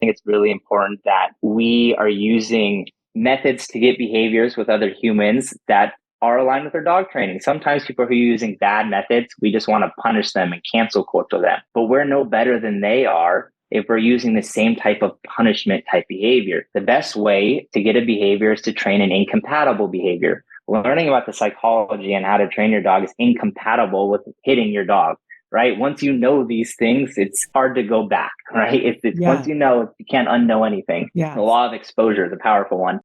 think it's really important that we are using methods to get behaviors with other humans that are aligned with our dog training. Sometimes people who are using bad methods, we just want to punish them and cancel culture them. But we're no better than they are if we're using the same type of punishment type behavior. The best way to get a behavior is to train an incompatible behavior. Learning about the psychology and how to train your dog is incompatible with hitting your dog, right? Once you know these things, it's hard to go back, right? It's Yeah. once you know, you can't unknow anything. Yeah. The law of exposure is a powerful one.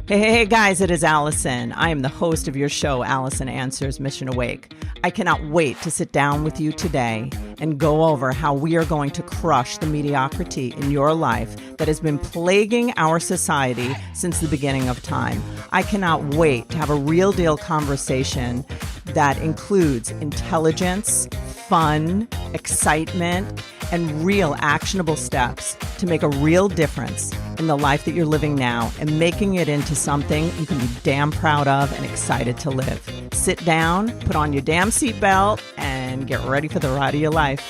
Hey, guys, it is Alison. I am the host of your show, Alison Answers Mission Awake. I cannot wait to sit down with you today and go over how we are going to crush the mediocrity in your life that has been plaguing our society since the beginning of time. I cannot wait to have a real deal conversation that includes intelligence, fun, excitement, and real actionable steps to make a real difference in the life that you're living now and making it into something you can be damn proud of and excited to live. Sit down, put on your damn seatbelt, and get ready for the ride of your life.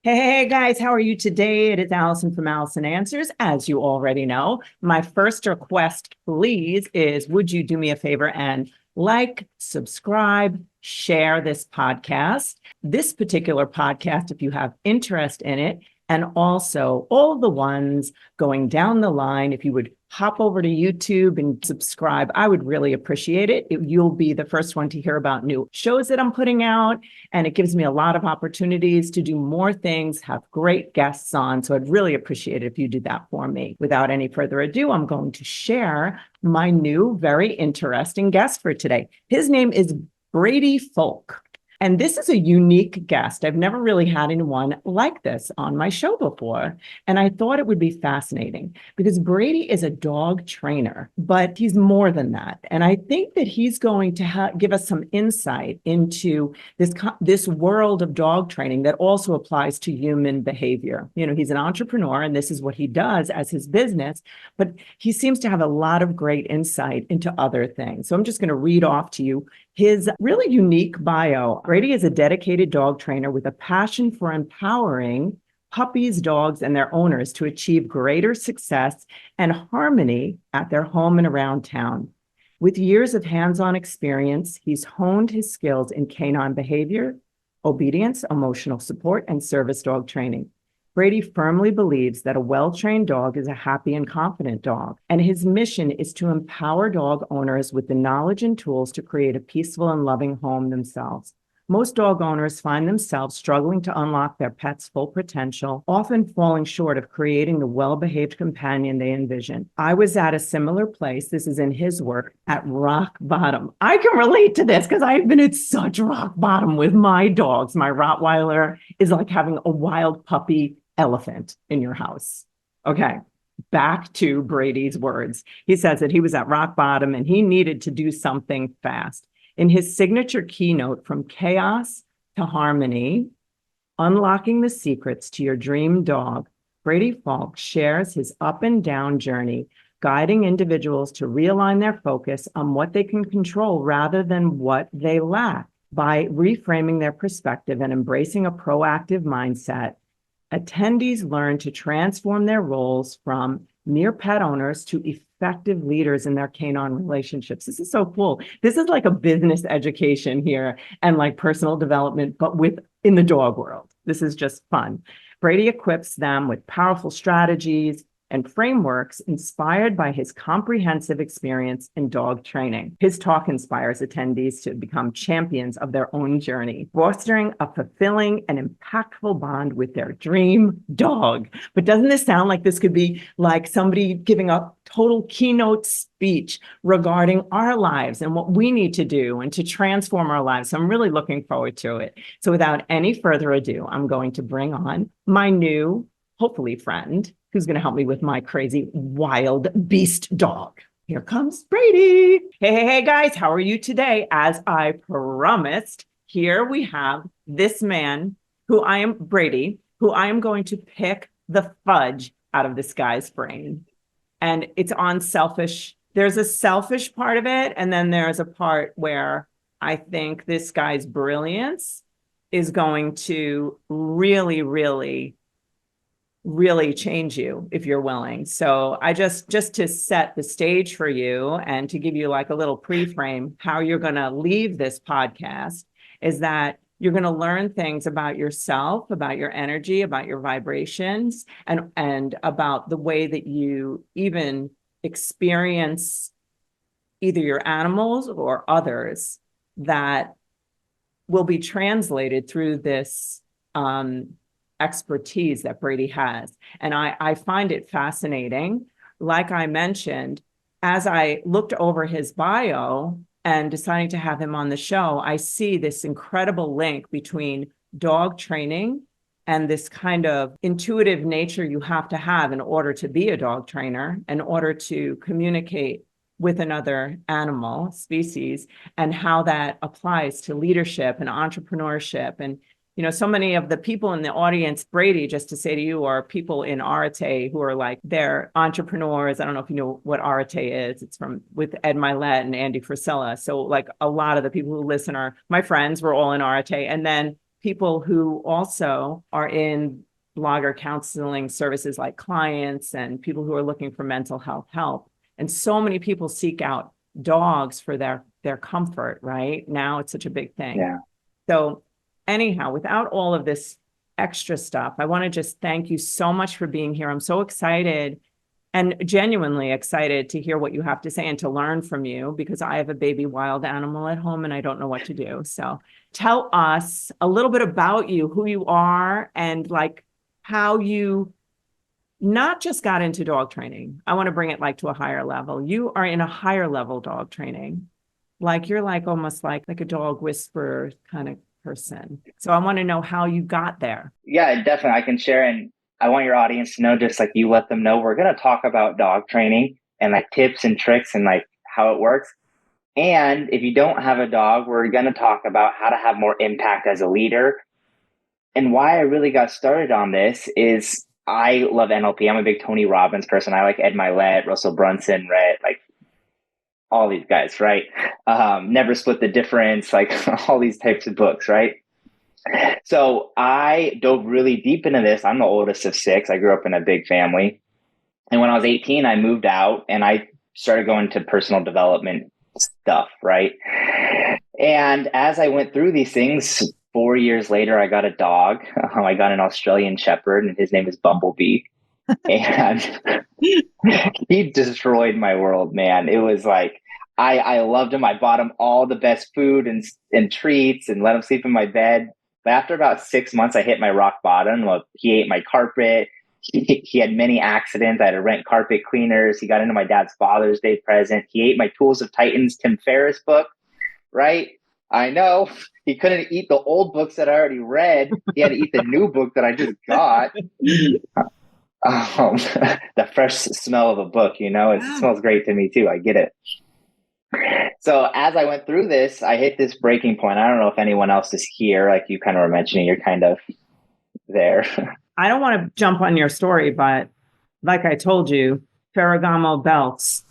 Hey guys, how are you today? It is Alison from Alison Answers. As you already know, my first request, please, is would you do me a favor and like, subscribe, share this podcast. This particular podcast, if you have interest in it, and also all the ones going down the line, if you would hop over to YouTube and subscribe, I would really appreciate it. You'll be the first one to hear about new shows that I'm putting out, and it gives me a lot of opportunities to do more things, have great guests on. So I'd really appreciate it if you did that for me. Without any further ado, I'm going to share my new, very interesting guest for today. His name is Brady Foulk. And this is a unique guest. I've never really had anyone like this on my show before. And I thought it would be fascinating because Brady is a dog trainer, but he's more than that. And I think that he's going to give us some insight into this world of dog training that also applies to human behavior. You know, he's an entrepreneur and this is what he does as his business, but he seems to have a lot of great insight into other things. So I'm just going to read off to you his really unique bio. Brady is a dedicated dog trainer with a passion for empowering puppies, dogs, and their owners to achieve greater success and harmony at their home and around town. With years of hands-on experience, he's honed his skills in canine behavior, obedience, emotional support, and service dog training. Brady firmly believes that a well-trained dog is a happy and confident dog, and his mission is to empower dog owners with the knowledge and tools to create a peaceful and loving home themselves. Most dog owners find themselves struggling to unlock their pet's full potential, often falling short of creating the well-behaved companion they envision. I was at a similar place, this is in his work, at rock bottom. I can relate to this because I've been at such rock bottom with my dogs. My Rottweiler is like having a wild puppy elephant in your house. Okay, back to Brady's words. He says that he was at rock bottom and he needed to do something fast. In his signature keynote, From Chaos to Harmony, Unlocking the Secrets to Your Dream Dog, Brady Foulk shares his up and down journey, guiding individuals to realign their focus on what they can control rather than what they lack. By reframing their perspective and embracing a proactive mindset, attendees learn to transform their roles from mere pet owners to effective leaders in their canine relationships. This is so cool. This is like a business education here and like personal development, but in the dog world. This is just fun. Brady equips them with powerful strategies and frameworks inspired by his comprehensive experience in dog training. His talk inspires attendees to become champions of their own journey, fostering a fulfilling and impactful bond with their dream dog. But doesn't this sound like this could be like somebody giving a total keynote speech regarding our lives and what we need to do and to transform our lives? So I'm really looking forward to it. So without any further ado, I'm going to bring on my new, hopefully, friend who's going to help me with my crazy wild beast dog. Here comes Brady. Hey, guys, how are you today? As I promised, here we have this man Brady, who I am going to pick the fudge out of this guy's brain. And it's on selfish. There's a selfish part of it. And then there's a part where I think this guy's brilliance is going to really, really, really change you if you're willing. So I just to set the stage for you and to give you like a little pre-frame, how you're going to leave this podcast is that you're going to learn things about yourself, about your energy, about your vibrations, and about the way that you even experience either your animals or others that will be translated through this expertise that Brady has. And I find it fascinating. Like I mentioned, as I looked over his bio and deciding to have him on the show, I see this incredible link between dog training and this kind of intuitive nature you have to have in order to be a dog trainer, in order to communicate with another animal species, and how that applies to leadership and entrepreneurship. And so many of the people in the audience, Brady, just to say to you, are people in Arete who are like, they're entrepreneurs. I don't know if you know what Arete is. It's from with Ed Milet and Andy Frisella. So like a lot of the people who listen are my friends. We're all in Arete. And then people who also are in blogger counseling services like clients and people who are looking for mental health help. And so many people seek out dogs for their comfort, right? Now it's such a big thing. Yeah. So anyhow, without all of this extra stuff, I want to just thank you so much for being here. I'm so excited and genuinely excited to hear what you have to say and to learn from you, because I have a baby wild animal at home and I don't know what to do. So tell us a little bit about you, who you are, and like how you not just got into dog training. I want to bring it like to a higher level. You are in a higher level dog training. Like you're like almost like a dog whisperer kind of person. So I want to know how you got there. Yeah, definitely. I can share. And I want your audience to know, just like you let them know, we're going to talk about dog training and like tips and tricks and like how it works. And if you don't have a dog, we're going to talk about how to have more impact as a leader. And why I really got started on this is I love NLP. I'm a big Tony Robbins person. I like Ed Milet, Russell Brunson, right? Like all these guys, right? Never Split the Difference, like all these types of books, right? So I dove really deep into this. I'm the oldest of six. I grew up in a big family. And when I was 18, I moved out and I started going to personal development stuff, right? And as I went through these things, 4 years later, I got a dog. I got an Australian Shepherd, and his name is Bumblebee. And he destroyed my world, man. It was like, I loved him. I bought him all the best food and treats and let him sleep in my bed. But after about 6 months, I hit my rock bottom. Well, he ate my carpet. He had many accidents. I had to rent carpet cleaners. He got into my dad's Father's Day present. He ate my Tools of Titans, Tim Ferriss book, right? I know. He couldn't eat the old books that I already read. He had to eat the new book that I just got. The fresh smell of a book, it smells great to me too. I get it. So as I went through this, I hit this breaking point. I don't know if anyone else is here. Like you kind of were mentioning, you're kind of there. I don't want to jump on your story, but like I told you, Ferragamo belts,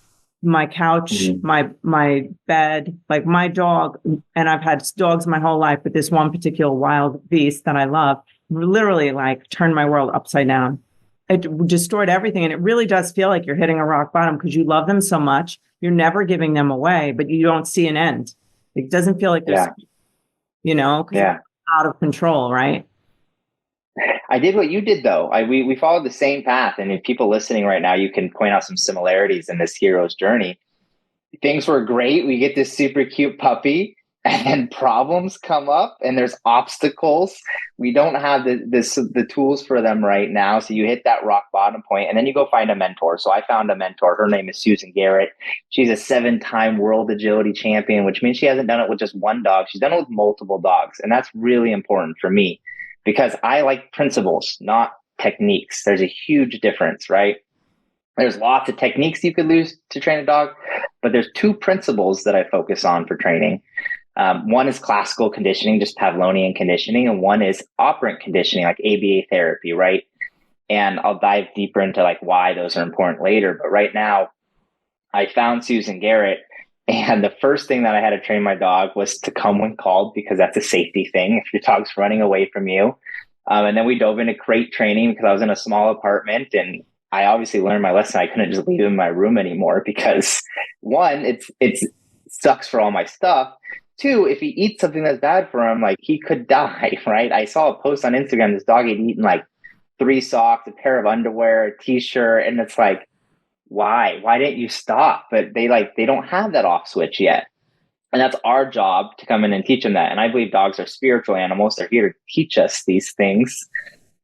my couch, my bed, like my dog, and I've had dogs my whole life, but this one particular wild beast that I love literally like turned my world upside down. It destroyed everything. And it really does feel like you're hitting a rock bottom because you love them so much. You're never giving them away, but you don't see an end. It doesn't feel like there's, out of control, right? I did what you did, though. We followed the same path. And if people listening right now, you can point out some similarities in this hero's journey. Things were great. We get this super cute puppy, and then problems come up, and there's obstacles. We don't have the tools for them right now. So you hit that rock bottom point, and then you go find a mentor. So I found a mentor. Her name is Susan Garrett. She's a 7-time world agility champion, which means she hasn't done it with just one dog. She's done it with multiple dogs. And that's really important for me, because I like principles, not techniques. There's a huge difference, right? There's lots of techniques you could use to train a dog, but there's 2 principles that I focus on for training. One is classical conditioning, just Pavlovian conditioning, and one is operant conditioning, like ABA therapy, right? And I'll dive deeper into like why those are important later. But right now, I found Susan Garrett, And the first thing that I had to train my dog was to come when called, because that's a safety thing if your dog's running away from you. And then we dove into crate training because I was in a small apartment, and I obviously learned my lesson. I couldn't just leave him in my room anymore because one, it's sucks for all my stuff. Two, if he eats something that's bad for him, like he could die, right? I saw a post on Instagram. This dog had eaten like 3 socks, a pair of underwear, a t-shirt, and it's like, why didn't you stop? But they don't have that off switch yet. And that's our job to come in and teach them that. And I believe dogs are spiritual animals. They're here to teach us these things.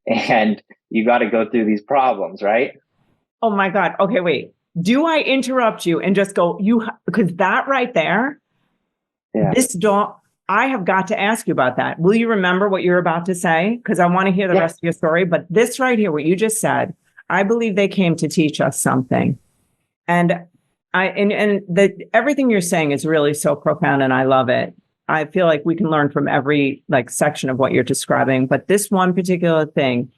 And you got to go through these problems, right? Oh my God. Okay, wait. Do I interrupt you and just go, because that right there, this dog, I have got to ask you about that. Will you remember what you're about to say? Because I want to hear the rest of your story. But this right here, what you just said, I believe they came to teach us something. And everything you're saying is really so profound, and I love it. I feel like we can learn from every section of what you're describing. But this one particular thing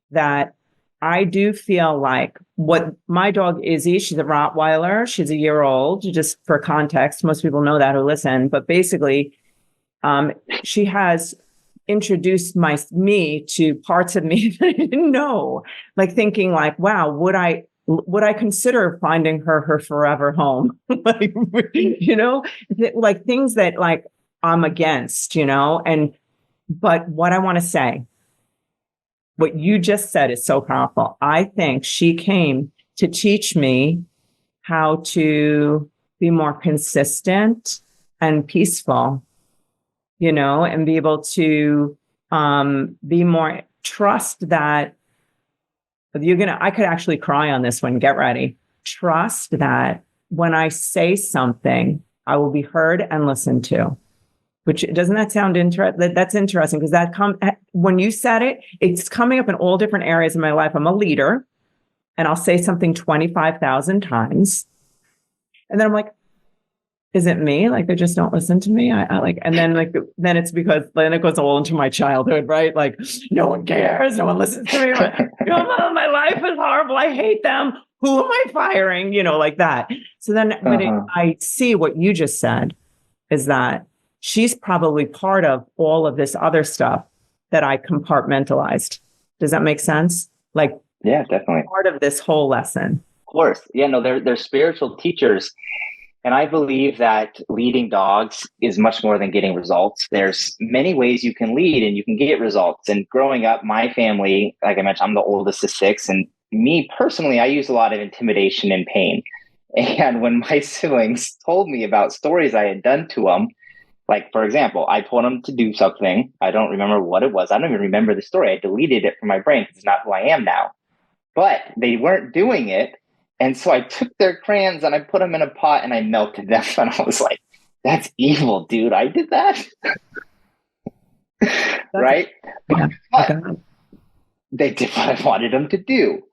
that I do feel like, what my dog Izzy, she's a Rottweiler. She's a year old, just for context. Most people know that who listen, but basically, she has introduced me to parts of me that I didn't know, like thinking like, wow, would I consider finding her forever home? Like, like things that like I'm against, but what I want to say, what you just said is so powerful. I think she came to teach me how to be more consistent and peaceful, and be able to be more trust that I could actually cry on this one. Get ready. Trust that when I say something, I will be heard and listened to. Which, doesn't that sound interesting? That's interesting because when you said it, it's coming up in all different areas of my life. I'm a leader, and I'll say something 25,000 times, and then I'm like, is it me? Like, they just don't listen to me. And then it's because then it goes all into my childhood, right? Like, no one cares, no one listens to me. Mom, my life is horrible. I hate them. Who am I firing? Like that. So then, I see what you just said is that she's probably part of all of this other stuff that I compartmentalized. Does that make sense? Yeah, definitely. Part of this whole lesson. Of course. Yeah, no, they're spiritual teachers. And I believe that leading dogs is much more than getting results. There's many ways you can lead and you can get results. And growing up, my family, like I mentioned, I'm the oldest of 6. And me personally, I use a lot of intimidation and pain. And when my siblings told me about stories I had done to them, like, for example, I told them to do something. I don't remember what it was. I don't even remember the story. I deleted it from my brain because it's not who I am now. But they weren't doing it. And so I took their crayons and I put them in a pot and I melted them. And I was like, that's evil, dude. I did that. Right? But they did what I wanted them to do.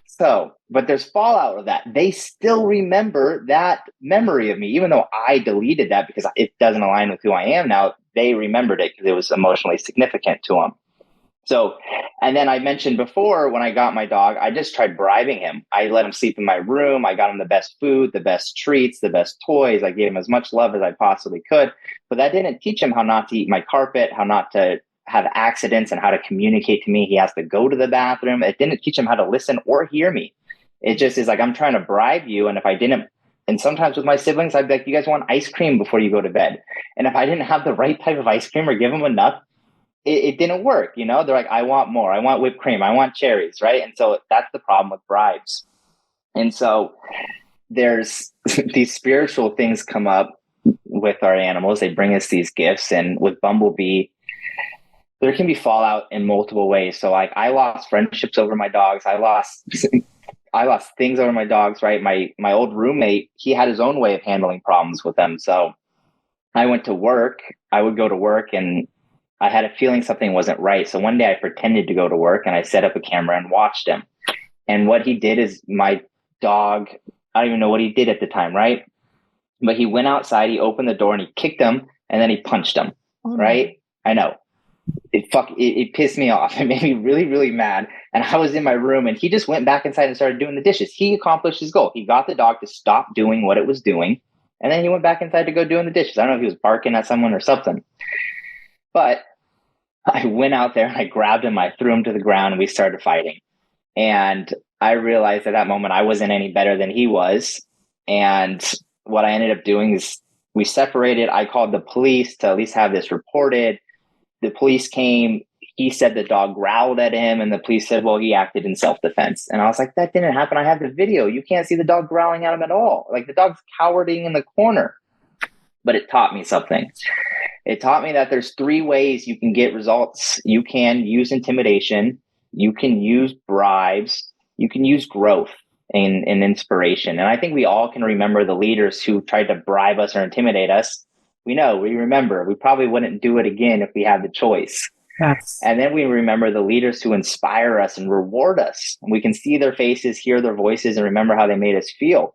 So, but there's fallout of that. They still remember that memory of me, even though I deleted that because it doesn't align with who I am now. They remembered it because it was emotionally significant to them. So, and then I mentioned before, when I got my dog, I just tried bribing him. I let him sleep in my room. I got him the best food, the best treats, the best toys. I gave him as much love as I possibly could. But that didn't teach him how not to eat my carpet, how not to have accidents, and how to communicate to me. He has to go to the bathroom. It didn't teach him how to listen or hear me. It just is like, I'm trying to bribe you. And if I didn't, and sometimes with my siblings, I'd be like, you guys want ice cream before you go to bed? And if I didn't have the right type of ice cream or give them enough, it didn't work. They're like, I want more. I want whipped cream. I want cherries. Right. And so that's the problem with bribes. And so there's these spiritual things come up with our animals. They bring us these gifts. And with Bumblebee, there can be fallout in multiple ways. So like, I lost friendships over my dogs. I lost things over my dogs, right? My old roommate, he had his own way of handling problems with them. So I would go to work and I had a feeling something wasn't right. So one day I pretended to go to work and I set up a camera and watched him. And what he did is, my dog, I don't even know what he did at the time, right? But he went outside, he opened the door and he kicked him and then he punched him, right? I know. It pissed me off. It made me really, really mad. And I was in my room and he just went back inside and started doing the dishes. He accomplished his goal. He got the dog to stop doing what it was doing. And then he went back inside to go doing the dishes. I don't know if he was barking at someone or something, but I went out there and I grabbed him, I threw him to the ground, and we started fighting. And I realized at that moment I wasn't any better than he was. And what I ended up doing is we separated. I called the police to at least have this reported. The police came. He said the dog growled at him, and the police said, well, he acted in self-defense. And I was like, that didn't happen. I have the video. You can't see the dog growling at him at all. Like, the dog's cowering in the corner. But it taught me something. It taught me that there's 3 ways you can get results. You can use intimidation, you can use bribes, you can use growth and inspiration. And I think we all can remember the leaders who tried to bribe us or intimidate us. We remember. We probably wouldn't do it again if we had the choice. Yes. And then we remember the leaders who inspire us and reward us. And we can see their faces, hear their voices, and remember how they made us feel.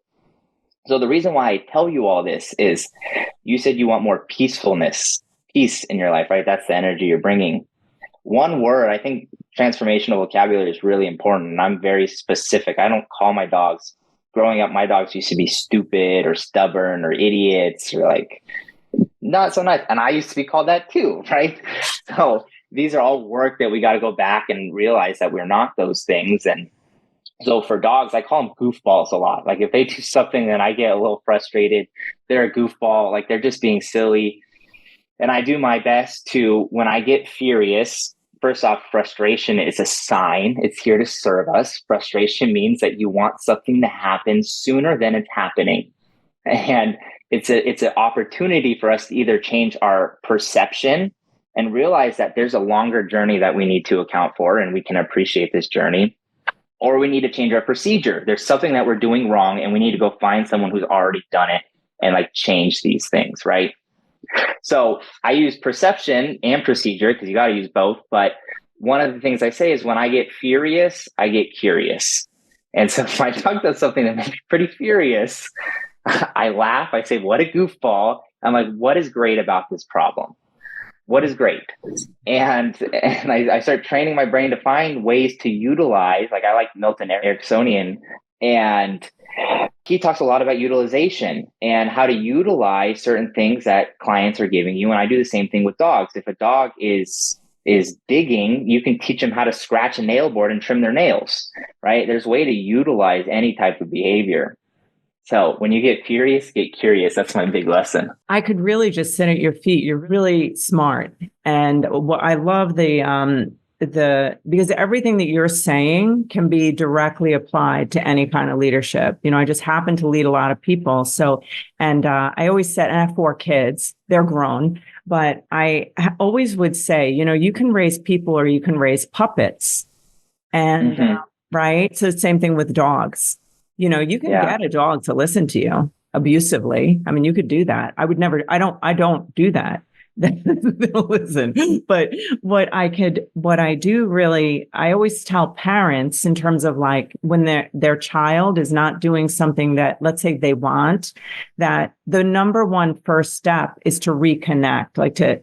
So the reason why I tell you all this is, you said you want more peace in your life, right? That's the energy you're bringing. One word, I think transformational vocabulary is really important. And I'm very specific. I don't call my dogs. Growing up, my dogs used to be stupid or stubborn or idiots or like not so nice. And I used to be called that too, right? So these are all work that we got to go back and realize that we're not those things. And so for dogs, I call them goofballs a lot. Like, if they do something and I get a little frustrated, they're a goofball. Like, they're just being silly. And I do my best to, when I get furious, first off, frustration is a sign. It's here to serve us. Frustration means that you want something to happen sooner than it's happening. And it's an opportunity for us to either change our perception and realize that there's a longer journey that we need to account for, and we can appreciate this journey. Or we need to change our procedure. There's something that we're doing wrong, and we need to go find someone who's already done it and like change these things, right? So I use perception and procedure, because you got to use both. But one of the things I say is, when I get furious, I get curious. And so if my dog does something that makes me pretty furious, I laugh. I say, what a goofball. I'm like, what is great about this problem? What is great? And I start training my brain to find ways to utilize, like, I like Milton Ericksonian, and he talks a lot about utilization and how to utilize certain things that clients are giving you. And I do the same thing with dogs. If a dog is digging, you can teach them how to scratch a nail board and trim their nails, right? There's a way to utilize any type of behavior. So when you get curious, get curious. That's my big lesson. I could really just sit at your feet. You're really smart. And what I love because everything that you're saying can be directly applied to any kind of leadership. You know, I just happen to lead a lot of people. So, and I always said, and I have 4 kids, they're grown, but I always would say, you know, you can raise people or you can raise puppets. And, right. So same thing with dogs. You know, you can get a dog to listen to you abusively. I mean, you could do that. I don't do that. They'll listen. But I always tell parents, in terms of like, when their child is not doing something that, let's say, they want, that the number one first step is to reconnect, like to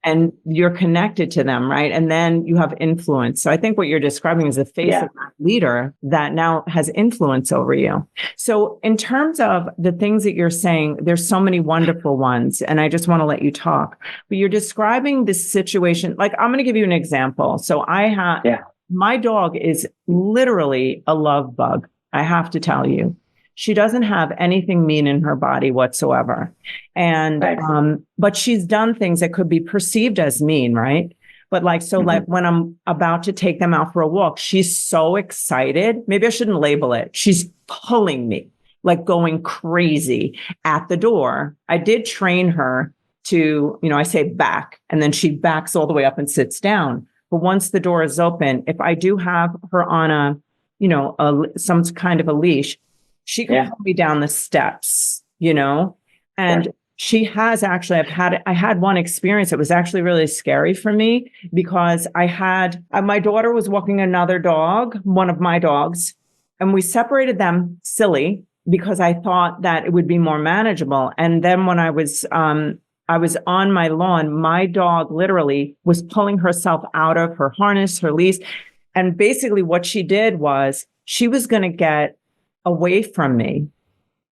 and you're connected to them, right? And then you have influence. So I think what you're describing is the face of that leader that now has influence over you. So in terms of the things that you're saying, there's so many wonderful ones, and I just want to let you talk. But you're describing this situation. Like, I'm going to give you an example. So my dog is literally a love bug. I have to tell you. She doesn't have anything mean in her body whatsoever. And, but she's done things that could be perceived as mean, right? But like, so like when I'm about to take them out for a walk, she's so excited. Maybe I shouldn't label it. She's pulling me, like going crazy at the door. I did train her to, you know, I say back, and then she backs all the way up and sits down. But once the door is open, if I do have her on some kind of a leash, she can pull me down the steps, you know, and she has actually, I had one experience that was actually really scary for me, because my daughter was walking another dog, one of my dogs, and we separated them silly because I thought that it would be more manageable. And then when I was on my lawn, my dog literally was pulling herself out of her harness, her leash. And basically what she did was, she was going to get away from me.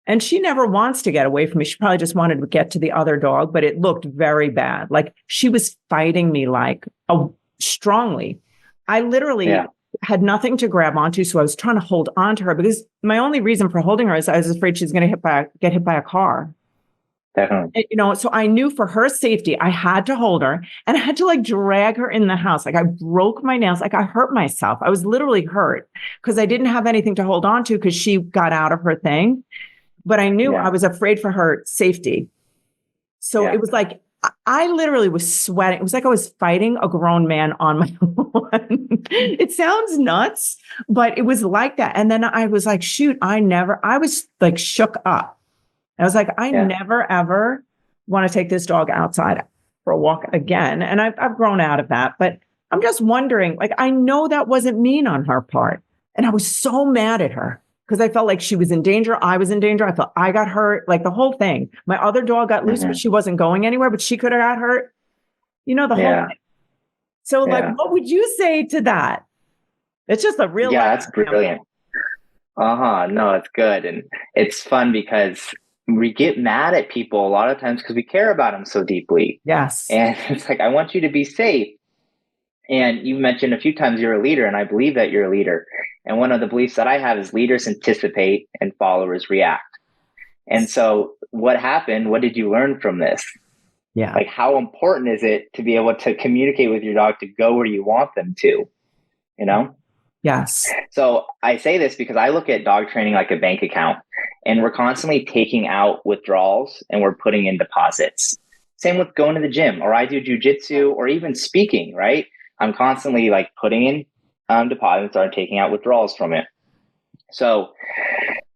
And she never wants to get away from me. She probably just wanted to get to the other dog, but it looked very bad. Like she was fighting me strongly. I literally Yeah, had nothing to grab onto. So I was trying to hold on to her because my only reason for holding her is I was afraid she's going to get hit by a car. definitely. So I knew for her safety, I had to hold her and I had to like drag her in the house. Like I broke my nails. Like I hurt myself. I was literally hurt because I didn't have anything to hold on to because she got out of her thing. But I knew I Yeah, was afraid for her safety. So yeah, it was like, I literally was sweating. It was like I was fighting a grown man on my own. It sounds nuts, but it was like that. And then I was like, shoot, I was like shook up. I was like, I yeah. never, ever want to take this dog outside for a walk again. And I've grown out of that, but I'm just wondering, like, I know that wasn't mean on her part. And I was so mad at her because I felt like she was in danger. I was in danger. I felt I got hurt, like the whole thing. My other dog got loose, but Hmm. she wasn't going anywhere, but she could have got hurt, the whole Yeah, thing. So, like, yeah, what would you say to that? It's just a real yeah. life That's brilliant. example. Uh-huh. No, it's good. And it's fun because we get mad at people a lot of times because we care about them so deeply. Yes. And it's like, I want you to be safe. And you mentioned a few times you're a leader, and I believe that you're a leader. And one of the beliefs that I have is leaders anticipate and followers react. And so, what happened? What did you learn from this? Yeah. Like, how important is it to be able to communicate with your dog to go where you want them to? You know? Yes. So I say this because I look at dog training like a bank account, and we're constantly taking out withdrawals and we're putting in deposits. Same with going to the gym, or I do jujitsu, or even speaking, right? I'm constantly like putting in deposits or taking out withdrawals from it. So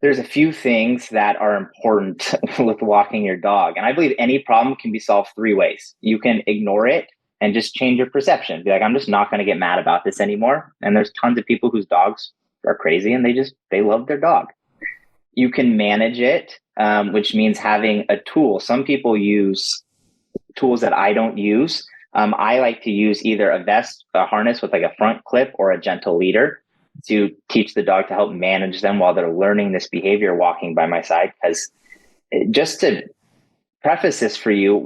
there's a few things that are important with walking your dog. And I believe any problem can be solved three ways. You can ignore it and just change your perception. Be like, I'm just not going to get mad about this anymore. And there's tons of people whose dogs are crazy and they love their dog. You can manage it, which means having a tool. Some people use tools that I don't use. I like to use either a vest, a harness with like a front clip, or a gentle leader to teach the dog to help manage them while they're learning this behavior walking by my side. Because just to preface this for you,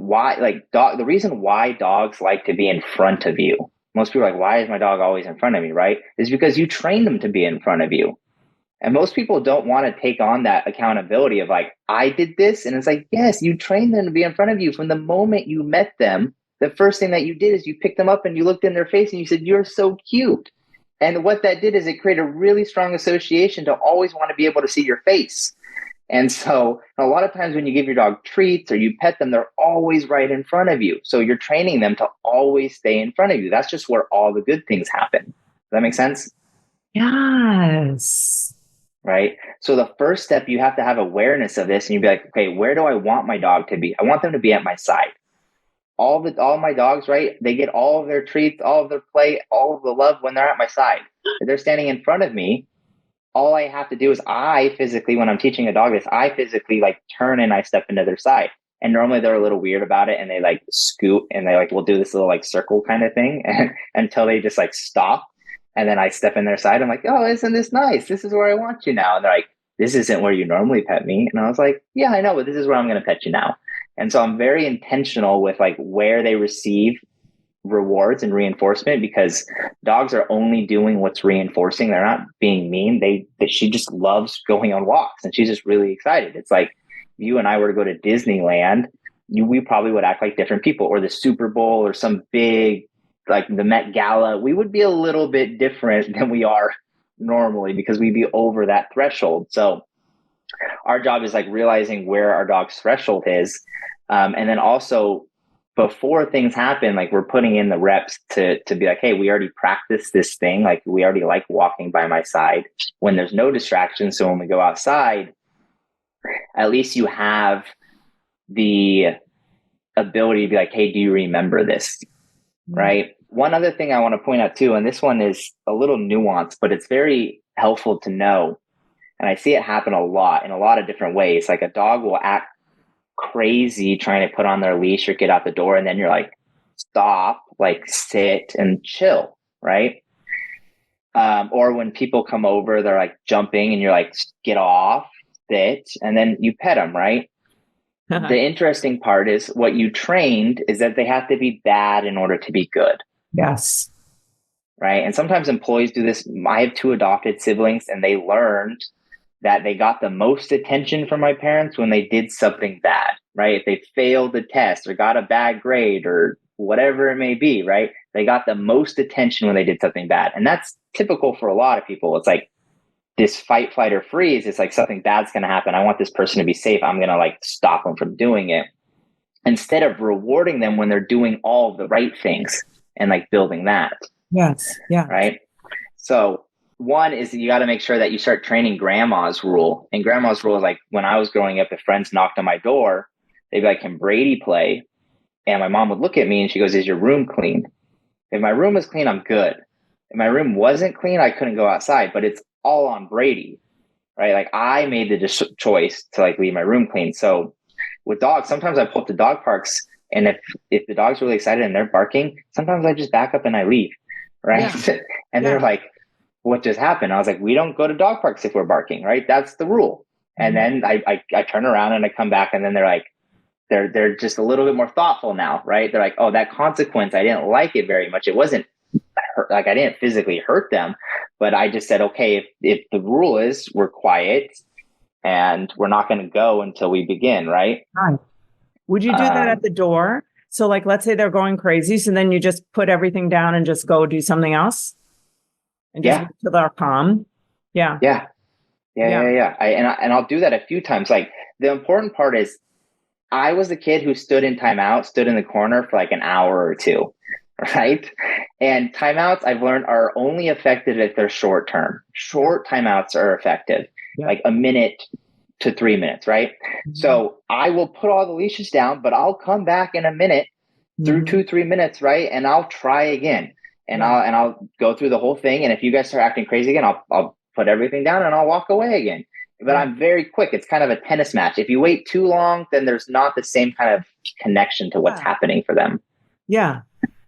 the reason why dogs like to be in front of you, most people are like, why is my dog always in front of me, right? Is because you train them to be in front of you. And most people don't want to take on that accountability of like, I did this. And it's like, yes, you trained them to be in front of you from the moment you met them. The first thing that you did is you picked them up and you looked in their face and you said, you're so cute. And what that did is it created a really strong association to always want to be able to see your face. And so a lot of times when you give your dog treats or you pet them, they're always right in front of you. So you're training them to always stay in front of you. That's just where all the good things happen. Does that make sense? Yes. Right. So the first step, you have to have awareness of this and you'd be like, okay, where do I want my dog to be? I want them to be at my side. All my dogs, right? They get all of their treats, all of their play, all of the love when they're at my side. If they're standing in front of me, all I have to do is when I'm teaching a dog this, I physically like turn and I step into their side. And normally they're a little weird about it and they like scoot and they like will do this little like circle kind of thing and, until they just like stop. And then I step in their side. I'm like, oh, isn't this nice? This is where I want you now. And they're like, this isn't where you normally pet me. And I was like, yeah, I know, but this is where I'm going to pet you now. And so I'm very intentional with like where they receive rewards and reinforcement, because dogs are only doing what's reinforcing. They're not being mean. She just loves going on walks and she's just really excited. It's like you and I were to go to Disneyland, we probably would act like different people, or the Super Bowl or some big, like the Met Gala. We would be a little bit different than we are normally because we'd be over that threshold. So our job is like realizing where our dog's threshold is. And then also before things happen, like we're putting in the reps to be like, hey, we already practiced this thing. Like we already like walking by my side when there's no distractions. So when we go outside, at least you have the ability to be like, hey, do you remember this? Right. One other thing I want to point out too, and this one is a little nuanced, but it's very helpful to know. And I see it happen a lot in a lot of different ways. Like a dog will act crazy trying to put on their leash or get out the door. And then you're like, stop, like sit and chill. Right. Or when people come over, they're like jumping and you're like, get off. it, and then you pet them, right? The interesting part is what you trained is that they have to be bad in order to be good. Yes. Right. And sometimes employees do this. I have two adopted siblings, and they learned that they got the most attention from my parents when they did something bad, right? If they failed the test or got a bad grade or whatever it may be, right? They got the most attention when they did something bad. And that's typical for a lot of people. It's like this fight, flight, or freeze. It's like something bad's going to happen. I want this person to be safe. I'm going to like stop them from doing it, instead of rewarding them when they're doing all the right things and like building that. Yes. Yeah. Right. So one is you got to make sure that you start training grandma's rule. And grandma's rule is like when I was growing up, if friends knocked on my door, they'd be like, can Brady play? And my mom would look at me and she goes, is your room clean? If my room was clean, I'm good. If my room wasn't clean, I couldn't go outside, but it's all on Brady, right? Like I made the choice to like leave my room clean. So with dogs, sometimes I pull up to dog parks, and if the dog's really excited and they're barking, sometimes I just back up and I leave, right? Yeah. And they're like, what just happened? I was like, we don't go to dog parks if we're barking, right? That's the rule. And then I turn around and I come back, and then they're like, they're just a little bit more thoughtful now, right? They're like, oh, that consequence, I didn't like it very much. It wasn't like I didn't physically hurt them, but I just said, okay, if the rule is we're quiet and we're not going to go until we begin, right? Would you do that at the door? So like, let's say they're going crazy. So then you just put everything down and just go do something else and just wait till they're calm. Yeah. And I'll do that a few times. Like the important part is I was the kid who stood in timeout, stood in the corner for like an hour or two, right? And timeouts I've learned are only effective if they're short term. Short timeouts are effective, like a minute to 3 minutes, right? So I will put all the leashes down, but I'll come back in a minute through 2-3 minutes, right? And I'll try again, and I'll go through the whole thing. And if you guys start acting crazy again, I'll put everything down and I'll walk away again. But I'm very quick. It's kind of a tennis match. If you wait too long, then there's not the same kind of connection to what's happening for them. Yeah.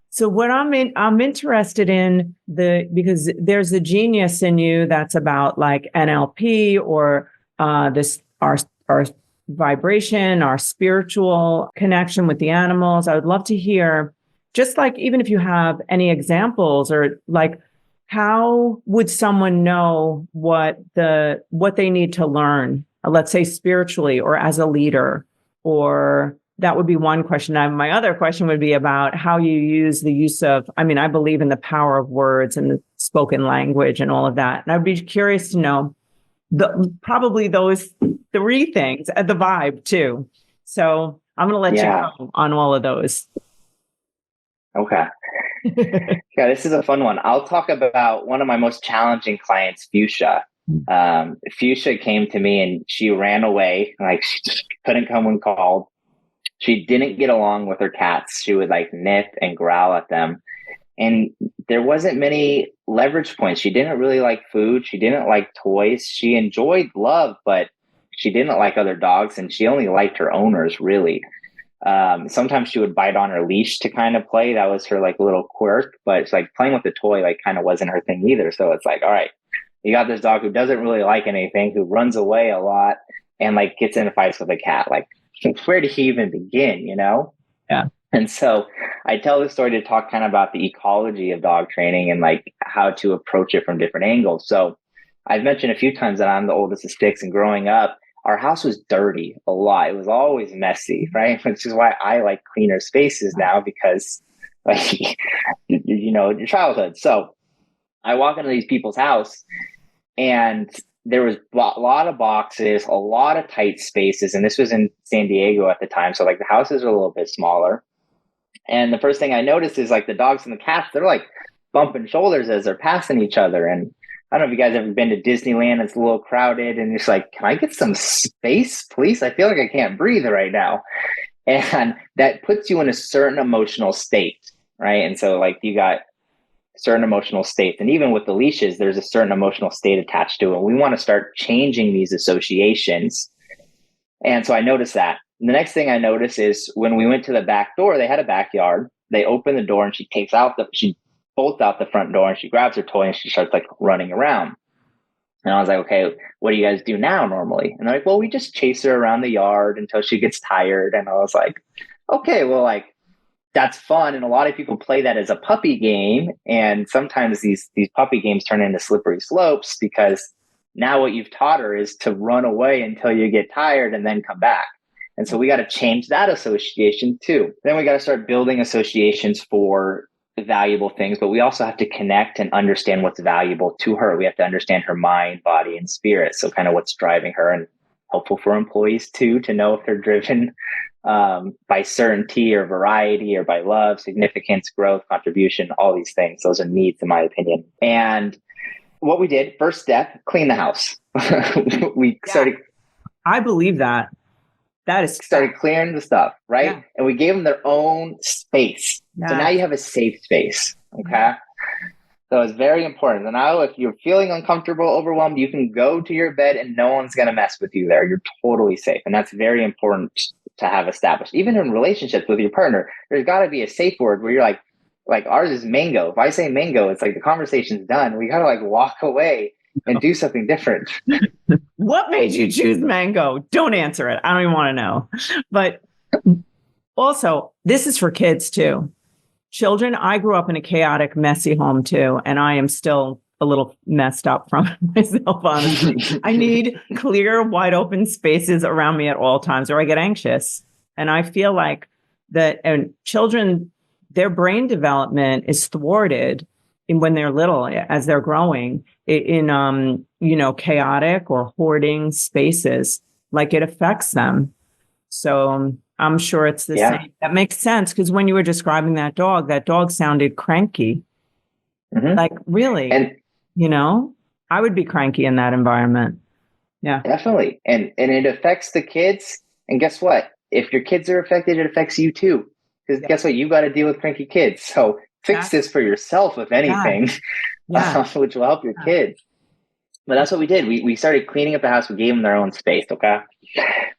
So what I'm interested in because there's a genius in you that's about like NLP or our vibration, our spiritual connection with the animals. I would love to hear, just like, even if you have any examples, or like, how would someone know what they need to learn, let's say spiritually or as a leader? Or that would be one question. My other question would be about how you use the use of, I believe in the power of words and the spoken language and all of that. And I'd be curious to know probably those three things, the vibe too. So I'm going to let you go on all of those. Okay. Yeah, this is a fun one. I'll talk about one of my most challenging clients, Fuchsia. Fuchsia came to me and she ran away. Like she just couldn't come when called. She didn't get along with her cats. She would like nip and growl at them. And there wasn't many leverage points. She didn't really like food. She didn't like toys. She enjoyed love, but she didn't like other dogs, and she only liked her owners, really. Sometimes she would bite on her leash to kind of play. That was her like little quirk, but it's like playing with the toy like kind of wasn't her thing either. So it's like, all right, you got this dog who doesn't really like anything, who runs away a lot and like gets into fights with a cat. Like, where did he even begin, you know? Yeah. And so I tell this story to talk kind of about the ecology of dog training and like how to approach it from different angles. So I've mentioned a few times that I'm the oldest of six, and growing up, our house was dirty a lot. It was always messy, right? Which is why I like cleaner spaces now, because like, your childhood. So I walk into these people's house, and there was a lot of boxes, a lot of tight spaces. And this was in San Diego at the time. So like the houses are a little bit smaller. And the first thing I noticed is like the dogs and the cats, they're like bumping shoulders as they're passing each other. And I don't know if you guys ever been to Disneyland. It's a little crowded, and it's like, can I get some space, please? I feel like I can't breathe right now. And that puts you in a certain emotional state, right? And so like you got certain emotional states, and even with the leashes, there's a certain emotional state attached to it. We want to start changing these associations. And so I noticed that. And the next thing I noticed is when we went to the back door, they had a backyard. They opened the door, and she bolts out the front door, and she grabs her toy and she starts like running around. And I was like, okay, what do you guys do now normally? And they're like, well, we just chase her around the yard until she gets tired. And I was like, okay, well, like, that's fun. And a lot of people play that as a puppy game. And sometimes these puppy games turn into slippery slopes because now what you've taught her is to run away until you get tired and then come back. And so we got to change that association too. Then we got to start building associations for valuable things, but we also have to connect and understand what's valuable to her. We have to understand her mind, body, and spirit. So kind of what's driving her, and helpful for employees too, to know if they're driven by certainty or variety or by love, significance, growth, contribution, all these things. Those are needs, in my opinion. And what we did, first step, clean the house. we started. I believe that. That is started clearing the stuff, right? Yeah. And we gave them their own space. Yeah. So now you have a safe space. Okay. Yeah. So it's very important. And now if you're feeling uncomfortable, overwhelmed, you can go to your bed and no one's going to mess with you there. You're totally safe. And that's very important to have established. Even in relationships with your partner, there's got to be a safe word where you're like ours is mango. If I say mango, it's like the conversation's done. We got to like walk away and do something different. What made you choose mango? Don't answer it. I don't even want to know. But also, this is for kids too. Children, I grew up in a chaotic, messy home too, and I am still a little messed up from myself, honestly. I need clear, wide open spaces around me at all times, or I get anxious. And I feel like that, and children, their brain development is thwarted when they're little, as they're growing in chaotic or hoarding spaces. Like, it affects them. So I'm sure it's the same. That makes sense, because when you were describing that dog sounded cranky. Mm-hmm. Like, really, and I would be cranky in that environment. Yeah, definitely. And it affects the kids. And guess what? If your kids are affected, it affects you too. Because guess what? You got to deal with cranky kids. So fix this for yourself, if anything, which will help your kids. But that's what we did. We started cleaning up the house. We gave them their own space, okay?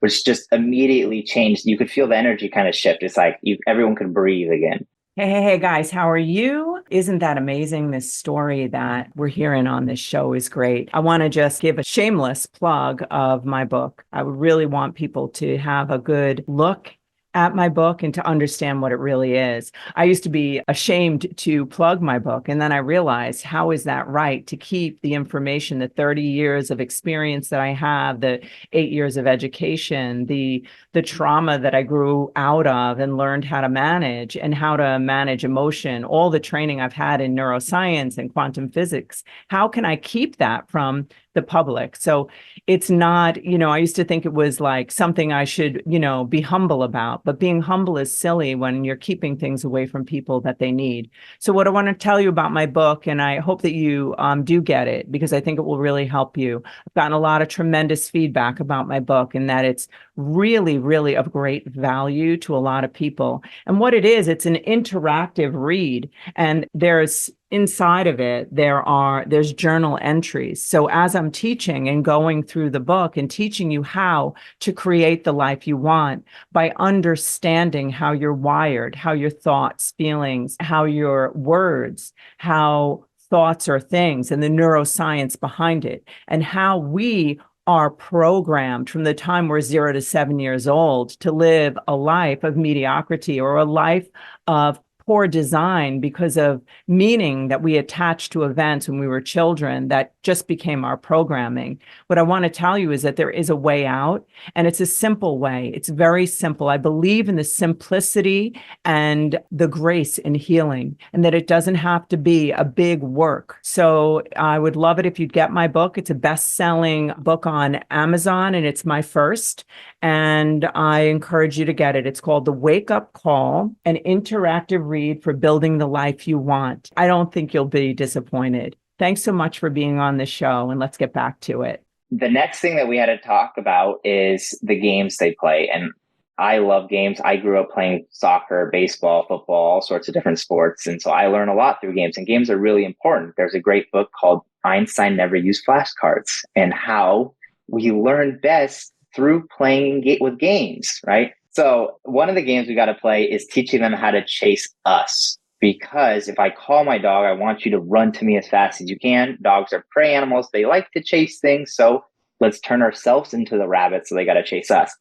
Which just immediately changed. You could feel the energy kind of shift. It's like everyone could breathe again. Hey, guys, how are you? Isn't that amazing? This story that we're hearing on this show is great. I want to just give a shameless plug of my book. I would really want people to have a good look at my book and to understand what it really is. I used to be ashamed to plug my book. And then I realized, how is that right? To keep the information, the 30 years of experience that I have, the 8 years of education, the trauma that I grew out of and learned how to manage, and how to manage emotion, all the training I've had in neuroscience and quantum physics. How can I keep that from the public? So it's not, I used to think it was like something I should, be humble about, but being humble is silly when you're keeping things away from people that they need. So what I want to tell you about my book, and I hope that you do get it, because I think it will really help you. I've gotten a lot of tremendous feedback about my book, and that it's really, really of great value to a lot of people. And what it is, it's an interactive read, and there's inside of it, there's journal entries. So as I'm teaching and going through the book and teaching you how to create the life you want by understanding how you're wired, how your thoughts, feelings, how your words, how thoughts are things, and the neuroscience behind it, and how we are programmed from the time we're 0 to 7 years old to live a life of mediocrity, or a life of poor design because of meaning that we attached to events when we were children that just became our programming. What I want to tell you is that there is a way out, and it's a simple way. It's very simple. I believe in the simplicity and the grace in healing, and that it doesn't have to be a big work. So I would love it if you'd get my book. It's a best-selling book on Amazon, and it's my first. And I encourage you to get it. It's called The Wake Up Call, an interactive read for building the life you want. I don't think you'll be disappointed. Thanks so much for being on the show, and let's get back to it. The next thing that we had to talk about is the games they play. And I love games. I grew up playing soccer, baseball, football, all sorts of different sports. And so I learn a lot through games, and games are really important. There's a great book called Einstein Never Used Flashcards, and how we learn best through playing with games, right? So one of the games we got to play is teaching them how to chase us. because if I call my dog, I want you to run to me as fast as you can. Dogs are prey animals. They like to chase things. So let's turn ourselves into the rabbit. So they got to chase us.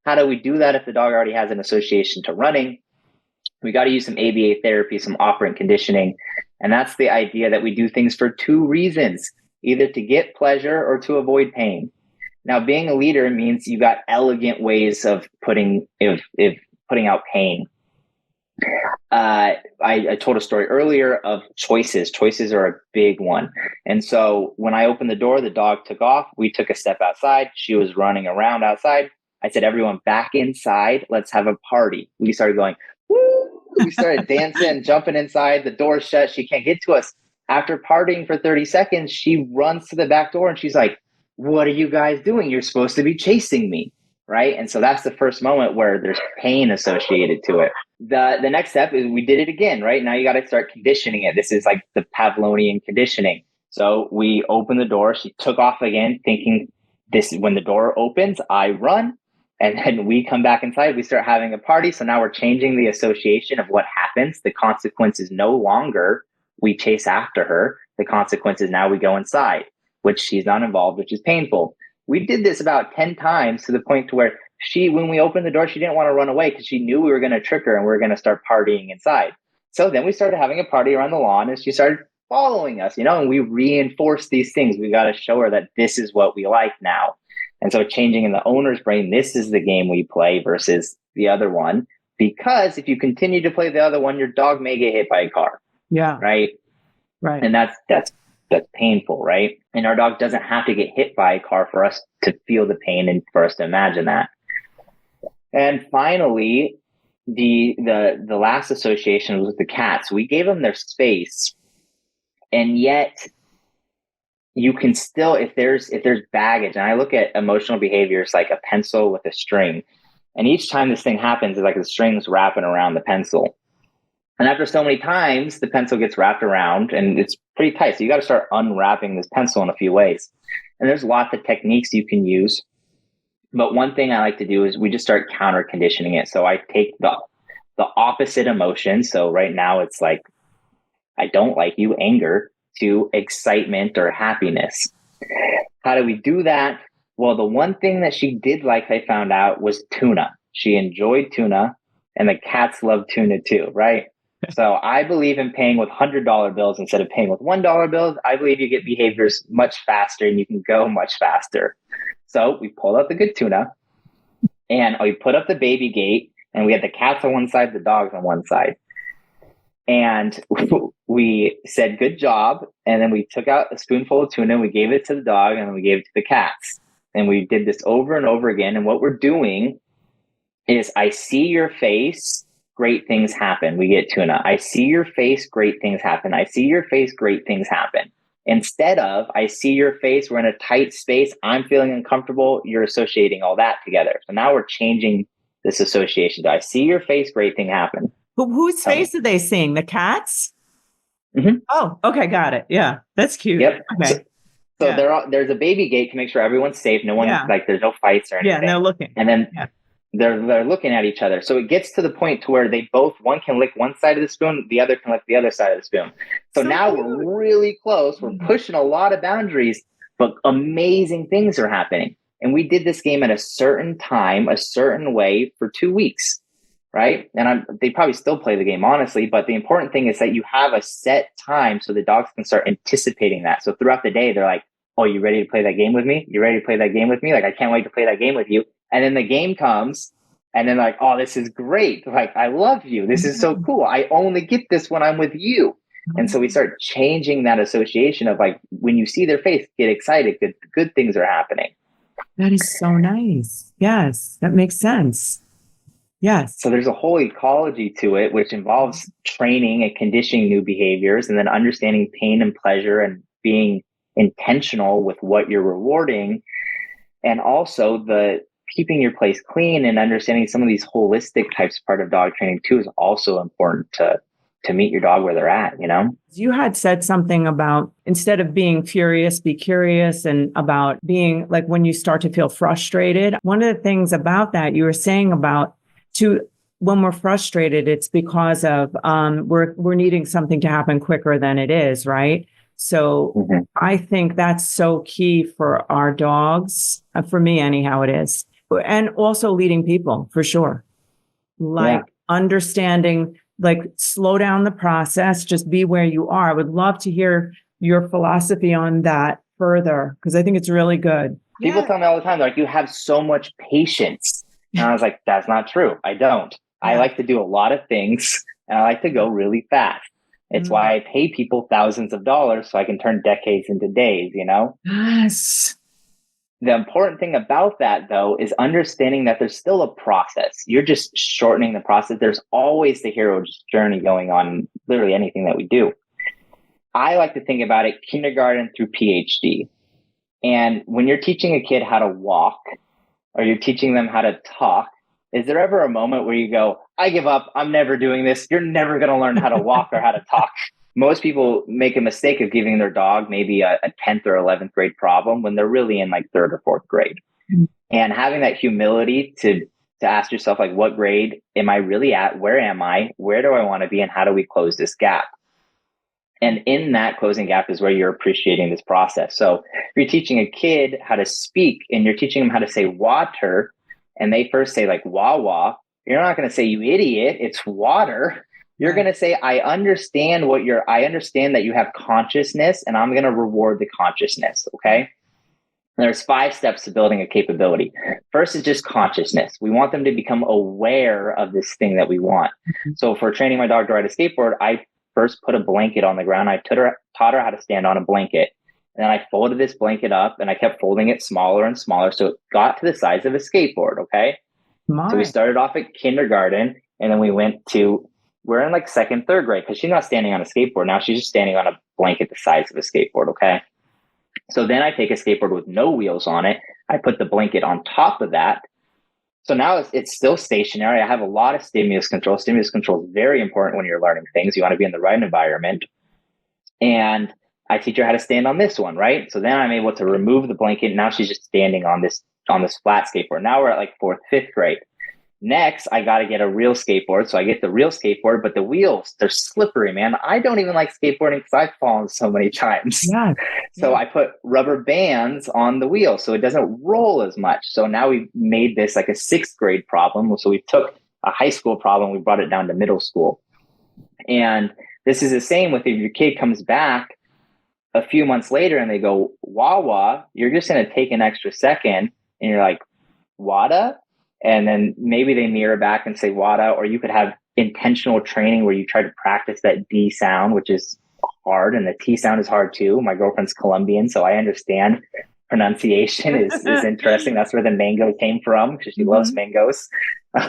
How do we do that if the dog already has an association to running? We got to use some ABA therapy, some operant conditioning. And that's the idea that we do things for two reasons, either to get pleasure or to avoid pain. Now, being a leader means you got elegant ways of putting out pain. I told a story earlier of choices. Choices are a big one. And so when I opened the door, the dog took off. We took a step outside. She was running around outside. I said, everyone back inside. Let's have a party. We started going, woo! We started dancing, jumping inside. The door shut. She can't get to us. After partying for 30 seconds, she runs to the back door and she's like, what are you guys doing? You're supposed to be chasing me. Right. And so that's the first moment where there's pain associated to it. The next step is we did it again, right? Now you got to start conditioning it. This is like the Pavlovian conditioning. So we opened the door. She took off again, thinking this is when the door opens, I run. And then we come back inside. We start having a party. So now we're changing the association of what happens. The consequence is no longer we chase after her. The consequence is now we go inside, which she's not involved, which is painful. We did this about 10 times to the point to where when we opened the door, she didn't want to run away because she knew we were going to trick her and we were going to start partying inside. So then we started having a party around the lawn and she started following us, and we reinforced these things. We got to show her that this is what we like now. And so changing in the owner's brain, this is the game we play versus the other one. Because if you continue to play the other one, your dog may get hit by a car. Yeah. Right. Right. And that's painful, right? And our dog doesn't have to get hit by a car for us to feel the pain and for us to imagine that. And finally, the last association was with the cats. We gave them their space, and yet you can still, if there's baggage, and I look at emotional behaviors like a pencil with a string, and each time this thing happens, it's like the string's wrapping around the pencil. And after so many times, the pencil gets wrapped around and it's pretty tight. So you got to start unwrapping this pencil in a few ways. And there's lots of techniques you can use. But one thing I like to do is we just start counter conditioning it. So I take the opposite emotion. So right now it's like, I don't like you, anger, to excitement or happiness. How do we do that? Well, the one thing that she did like, I found out, was tuna. She enjoyed tuna, and the cats love tuna too, right? So I believe in paying with $100 bills instead of paying with $1 bills. I believe you get behaviors much faster and you can go much faster. So we pulled out the good tuna and we put up the baby gate, and we had the cats on one side, the dogs on one side. And we said, good job. And then we took out a spoonful of tuna, we gave it to the dog, and then we gave it to the cats. And we did this over and over again. And what we're doing is, I see your face, great things happen. We get tuna. I see your face, great things happen. I see your face, great things happen. Instead of, I see your face, we're in a tight space, I'm feeling uncomfortable, you're associating all that together. So now we're changing this association. I see your face, great thing happen. Whose face are they seeing? The cats? Mm-hmm. Oh, okay. Got it. Yeah. That's cute. Yep. Okay. So there's a baby gate to make sure everyone's safe. No one, like, there's no fights or anything. Yeah, they're looking. And then they're looking at each other. So it gets to the point to where one can lick one side of the spoon, the other can lick the other side of the spoon. So now we're really close. We're pushing a lot of boundaries, but amazing things are happening. And we did this game at a certain time, a certain way, for 2 weeks. Right. And they probably still play the game, honestly. But the important thing is that you have a set time so the dogs can start anticipating that. So throughout the day, they're like, oh, you ready to play that game with me? You ready to play that game with me? Like, I can't wait to play that game with you. And then the game comes and then like, oh, this is great. Like, I love you. This is so cool. I only get this when I'm with you. And so we start changing that association of, like, when you see their face, get excited. Good things are happening. That is so nice. Yes, that makes sense. Yes. So there's a whole ecology to it, which involves training and conditioning new behaviors, and then understanding pain and pleasure and being intentional with what you're rewarding. And also the keeping your place clean and understanding some of these holistic types part of dog training too is also important to meet your dog where they're at, You had said something about, instead of being furious, be curious, and about being like, when you start to feel frustrated. One of the things about that you were saying about to when we're frustrated, it's because of we're needing something to happen quicker than it is, right? So Mhm. I think that's so key for our dogs. For me, anyhow, it is. And also leading people for sure. Yeah. Like understanding, like slow down the process, just be where you are. I would love to hear your philosophy on that further because I think it's really good. People Yeah. tell me all the time, they're like, you have so much patience. And I was like, that's not true. I don't. I Yeah. like to do a lot of things and I like to go really fast. It's why I pay people thousands of dollars so I can turn decades into days, you know? Yes. The important thing about that, though, is understanding that there's still a process. You're just shortening the process. There's always the hero's journey going on in literally anything that we do. I like to think about it kindergarten through PhD. And when you're teaching a kid how to walk or you're teaching them how to talk, is there ever a moment where you go, I give up, I'm never doing this, you're never going to learn how to walk or how to talk? Most people make a mistake of giving their dog maybe a 10th or 11th grade problem when they're really in like third or fourth grade. And having that humility to ask yourself, like, what grade am I really at? Where am I? Where do I want to be? And how do we close this gap? And in that closing gap is where you're appreciating this process. So if you're teaching a kid how to speak and you're teaching them how to say water, and they first say like wah wah, you're not going to say, you idiot, it's water. You're going to say, I understand that you have consciousness and I'm going to reward the consciousness. Okay. And there's 5 steps to building a capability. First is just consciousness. We want them to become aware of this thing that we want. So for training my dog to ride a skateboard, I first put a blanket on the ground. I taught her how to stand on a blanket. And then I folded this blanket up and I kept folding it smaller and smaller. So it got to the size of a skateboard. Okay. So we started off at kindergarten and then we're in like second, third grade because she's not standing on a skateboard. Now she's just standing on a blanket the size of a skateboard. Okay. So then I take a skateboard with no wheels on it. I put the blanket on top of that. So now it's still stationary. I have a lot of stimulus control. Stimulus control is very important when you're learning things. You want to be in the right environment. And I teach her how to stand on this one, right? So then I'm able to remove the blanket. Now she's just standing on this flat skateboard. Now we're at like fourth, fifth grade. Next, I got to get a real skateboard. So I get the real skateboard, but the wheels, they're slippery, man. I don't even like skateboarding because I've fallen so many times. Yeah. So I put rubber bands on the wheel so it doesn't roll as much. So now we've made this like a 6th grade problem. So we took a high school problem, we brought it down to middle school. And this is the same with if your kid comes back a few months later and they go, wah wah, you're just going to take an extra second and you're like, wada? And then maybe they mirror back and say wada, or you could have intentional training where you try to practice that D sound, which is hard, and the T sound is hard too. My girlfriend's Colombian, so I understand pronunciation is interesting. That's where the mango came from because she loves mangoes.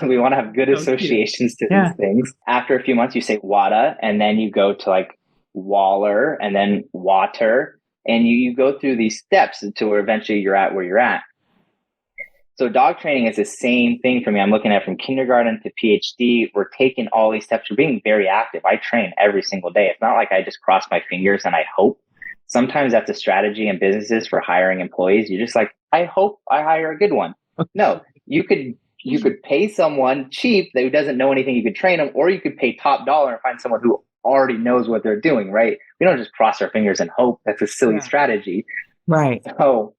We want to have good associations to these things. After a few months, you say wada, and then you go to like waller and then water, and you go through these steps until eventually you're at where you're at. So dog training is the same thing for me. I'm looking at from kindergarten to PhD. We're taking all these steps. We're being very active. I train every single day. It's not like I just cross my fingers and I hope. Sometimes that's a strategy in businesses for hiring employees. You're just like, I hope I hire a good one. No, you could pay someone cheap who doesn't know anything. You could train them, or you could pay top dollar and find someone who already knows what they're doing, right? We don't just cross our fingers and hope. That's a silly strategy. Right. So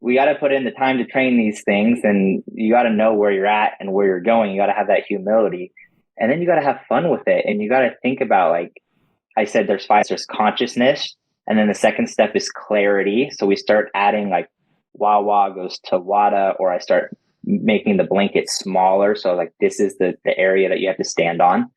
we got to put in the time to train these things, and you got to know where you're at and where you're going. You got to have that humility, and then you got to have fun with it. And you got to think about, like I said, there's 5. There's consciousness. And then the second step is clarity. So we start adding like wah wah goes to wada, or I start making the blanket smaller. So like this is the area that you have to stand on.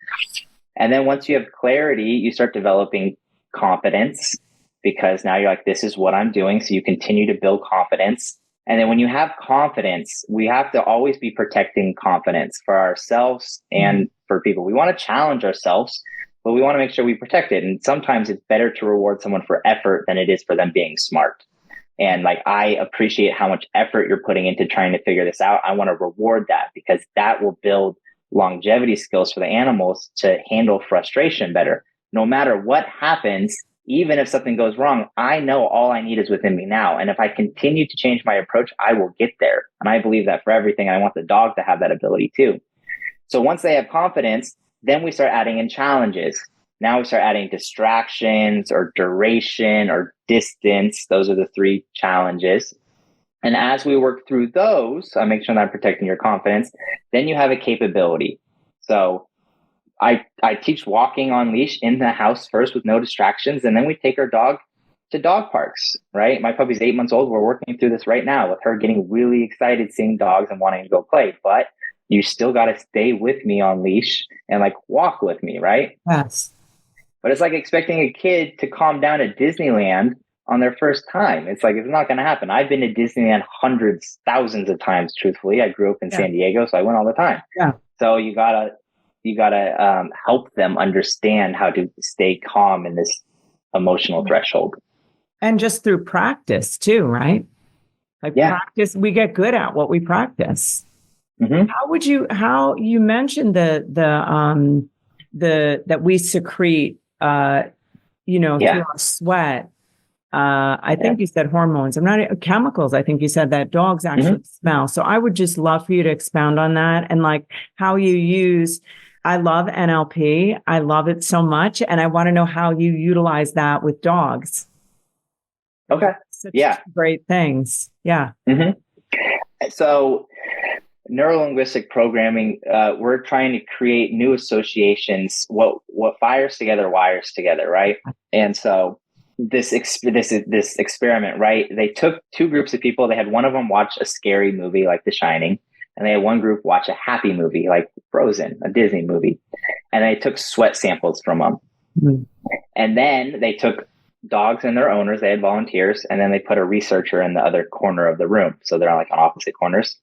And then once you have clarity, you start developing confidence, because now you're like, this is what I'm doing. So you continue to build confidence. And then when you have confidence, we have to always be protecting confidence for ourselves and for people. We want to challenge ourselves, but we want to make sure we protect it. And sometimes it's better to reward someone for effort than it is for them being smart. And like, I appreciate how much effort you're putting into trying to figure this out. I want to reward that, because that will build longevity skills for the animals to handle frustration better. No matter what happens, even if something goes wrong, I know all I need is within me now. And if I continue to change my approach, I will get there. And I believe that for everything. I want the dog to have that ability too. So once they have confidence, then we start adding in challenges. Now we start adding distractions or duration or distance. Those are the 3 challenges. And as we work through those, I make sure that I'm protecting your confidence, then you have a capability. So I teach walking on leash in the house first with no distractions. And then we take our dog to dog parks, right? My puppy's 8 months old. We're working through this right now with her getting really excited seeing dogs and wanting to go play. But you still got to stay with me on leash and like walk with me, right? Yes. But it's like expecting a kid to calm down at Disneyland on their first time. It's like, it's not going to happen. I've been to Disneyland hundreds, thousands of times, truthfully. I grew up in San Diego, so I went all the time. Yeah. So you gotta help them understand how to stay calm in this emotional threshold. And just through practice too, right? Like practice, we get good at what we practice. Mm-hmm. How you mentioned that we secrete, through our sweat. I think you said hormones. Chemicals. I think you said that dogs actually smell. So I would just love for you to expound on that and like how you use. I love NLP. I love it so much, and I want to know how you utilize that with dogs. Okay. Such great things. Yeah. Mm-hmm. So neuro-linguistic programming, we're trying to create new associations. What fires together wires together, right? And so this experiment, right? They took 2 groups of people. They had one of them watch a scary movie like The Shining, and they had one group watch a happy movie like Frozen, a Disney movie. And they took sweat samples from them. Mm-hmm. And then they took dogs and their owners. They had volunteers, and then they put a researcher in the other corner of the room. So they're like on opposite corners.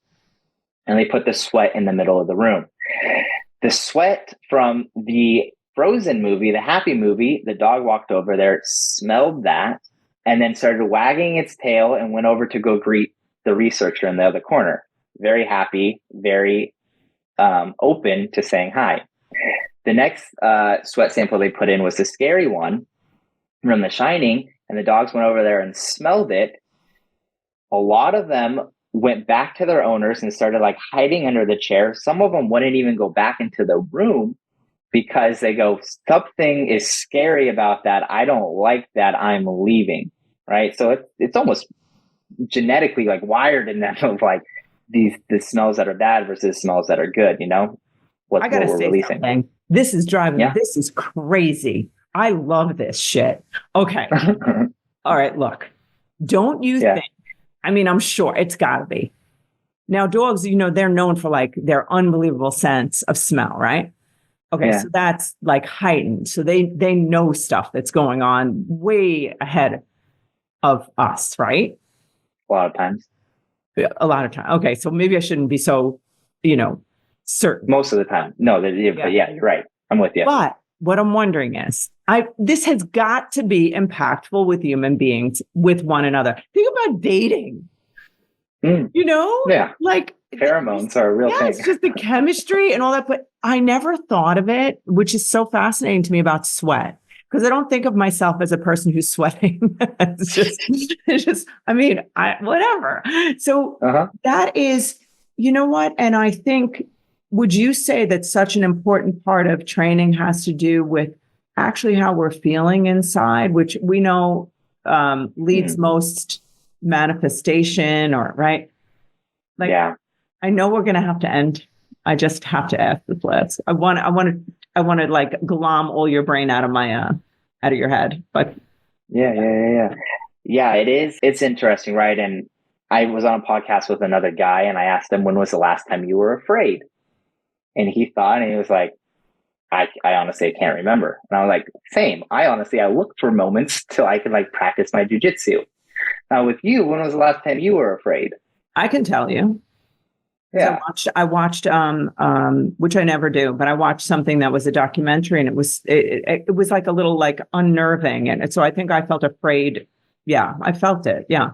And they put the sweat in the middle of the room. The sweat from the Frozen movie, the happy movie, the dog walked over there, smelled that, and then started wagging its tail and went over to go greet the researcher in the other corner. Very happy, very open to saying hi. The next sweat sample they put in was the scary one from The Shining, and the dogs went over there and smelled it. A lot of them went back to their owners and started like hiding under the chair. Some of them wouldn't even go back into the room because they go, something is scary about that. I don't like that. I'm leaving. Right. So it's almost genetically like wired in them of like the smells that are bad versus smells that are good, I gotta say something. This is driving me. This is crazy. I love this shit. Okay. All right. Look, don't you think, I'm sure it's gotta be. Now, dogs, they're known for like their unbelievable sense of smell, right? Okay. So that's like heightened. So they know stuff that's going on way ahead of us, right? A lot of times. Okay. So maybe I shouldn't be so, certain. Most of the time. No, but you're right. I'm with you. But what I'm wondering is, this has got to be impactful with human beings, with one another. Think about dating. Yeah. Like pheromones are a real thing. It's just the chemistry and all that. But I never thought of it, which is so fascinating to me about sweat, because I don't think of myself as a person who's sweating. Whatever. So that is, you know what? And I think, would you say that such an important part of training has to do with actually how we're feeling inside, which we know leads most manifestation, or right? Like, I know we're going to have to end. I just have to ask this last. I want to like glom all your brain out of your head. But yeah. It is. It's interesting, right? And I was on a podcast with another guy, and I asked him, when was the last time you were afraid? And he thought, and he was like, I honestly can't remember. And I was like, same. I looked for moments till I could like practice my jujitsu. Now with you, when was the last time you were afraid? I can tell you. Yeah. I watched which I never do, but I watched something that was a documentary, and it was like a little like unnerving. And so I think I felt afraid. Yeah, I felt it. Yeah.